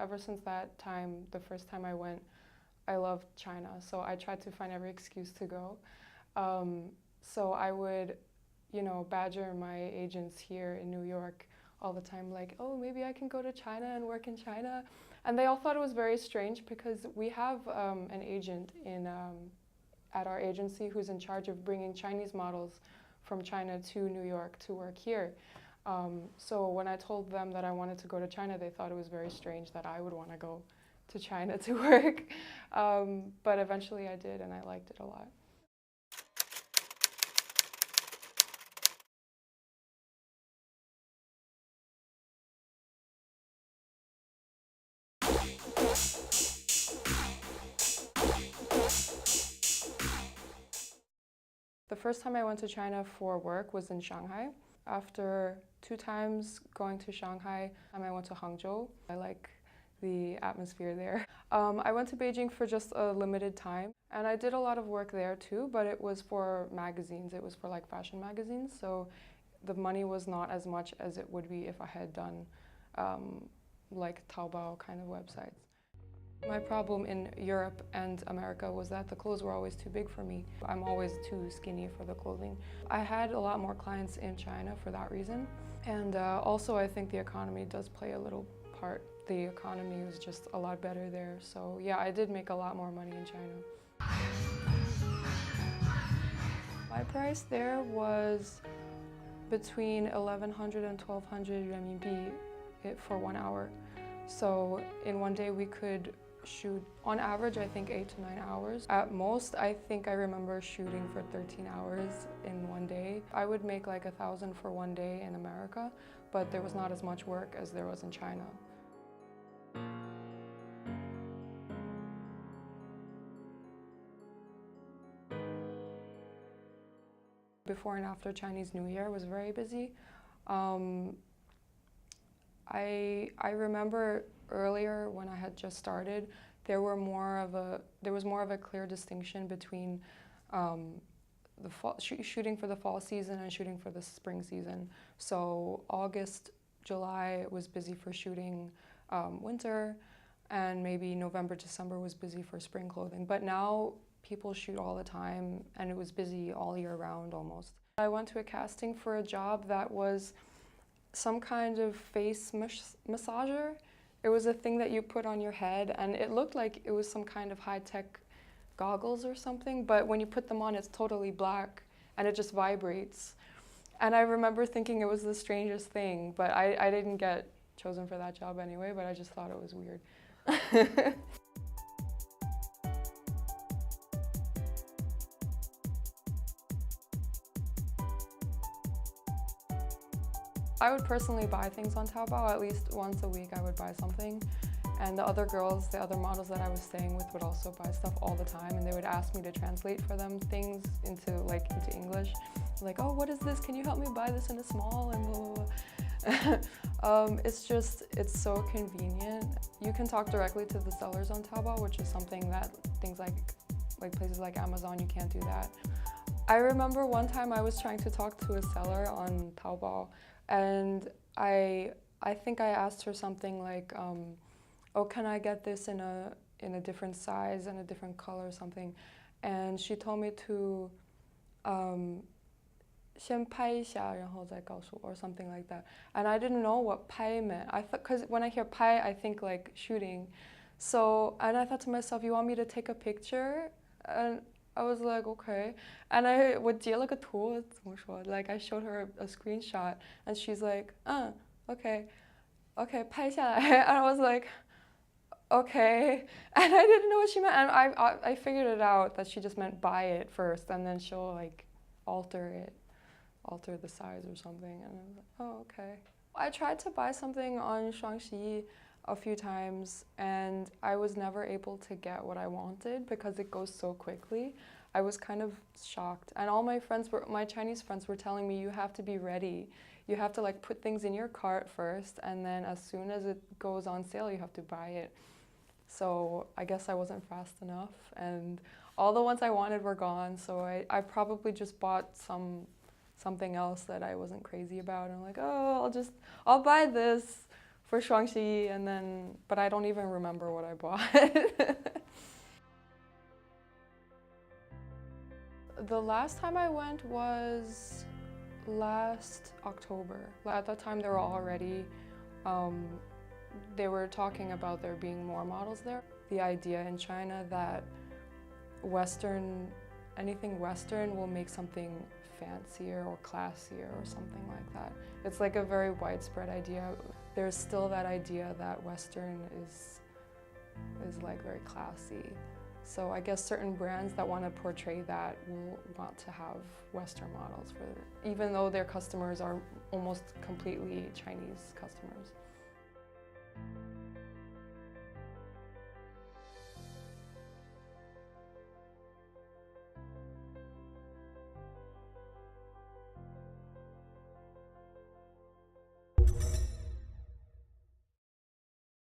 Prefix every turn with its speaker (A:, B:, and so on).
A: Ever since that time, the first time I went, I loved China. So I tried to find every excuse to go. So I would, badger my agents here in New York all the time, like, oh, maybe I can go to China and work in China. And they all thought it was very strange because we have an agent at our agency who's in charge of bringing Chinese models from China to New York to work here. So when I told them that I wanted to go to China, they thought it was very strange that I would want to go to China to work. But eventually I did, and I liked it a lot. The first time I went to China for work was in Shanghai. After 2 times going to Shanghai, I went to Hangzhou. I like the atmosphere there. I went to Beijing for just a limited time, and I did a lot of work there too, but it was for magazines. It was for like fashion magazines, so the money was not as much as it would be if I had done like Taobao kind of websites. My problem in Europe and America was that the clothes were always too big for me. I'm always too skinny for the clothing. I had a lot more clients in China for that reason. And also I think the economy does play a little part. The economy was just a lot better there. So yeah, I did make a lot more money in China. My price there was between 1,100 and 1,200 renminbi for 1 hour. So in one day we could shoot, on average, I think 8 to 9 hours. At most, I think I remember shooting for 13 hours in one day. I would make like 1,000 for one day in America, but there was not as much work as there was in China. Before and after Chinese New Year was very busy. I remember earlier when I had just started, there was more of a clear distinction between shooting for the fall season and shooting for the spring season. So August, July was busy for shooting winter, and maybe November, December was busy for spring clothing. But now people shoot all the time, and it was busy all year round almost. I went to a casting for a job that was some kind of face massager. It was a thing that you put on your head, and it looked like it was some kind of high-tech goggles or something, but when you put them on, it's totally black, and it just vibrates. And I remember thinking it was the strangest thing, but I didn't get chosen for that job anyway, but I just thought it was weird. I would personally buy things on Taobao. At least once a week I would buy something. And the other girls, the other models that I was staying with would also buy stuff all the time, and they would ask me to translate for them things into English. Like, oh, what is this? Can you help me buy this in a small? And blah, blah, blah. It's so convenient. You can talk directly to the sellers on Taobao, which is something that things like places like Amazon, you can't do that. I remember one time I was trying to talk to a seller on Taobao, and I think I asked her something like, oh, can I get this in a different size and a different color or something? And she told me to 先拍一下然后再告诉我 or something like that. And I didn't know what 拍 meant. I thought, because when I hear 拍, I think like shooting. So, and I thought to myself, you want me to take a picture? And I was like, okay. And我截了个图，怎么说? Like I showed her a screenshot, and she's like, okay, 拍下来. And I was like, okay. And I didn't know what she meant. And I figured it out that she just meant buy it first, and then she'll like alter the size or something. And I was like, oh, okay. I tried to buy something on Shangxi a few times, and I was never able to get what I wanted because it goes so quickly. I was kind of shocked, and all my Chinese friends were telling me, you have to be ready. You have to like put things in your cart first, and then as soon as it goes on sale, you have to buy it. So I guess I wasn't fast enough, and all the ones I wanted were gone, so I probably just bought something else that I wasn't crazy about. And I'm like, oh, I'll buy this for Shuangxi, and then, but I don't even remember what I bought. The last time I went was last October. At that time, they were already, they were talking about there being more models there. The idea in China that anything Western will make something fancier or classier or something like that. It's like a very widespread idea. There's still that idea that Western is like very classy. So I guess certain brands that want to portray that will want to have Western models even though their customers are almost completely Chinese customers.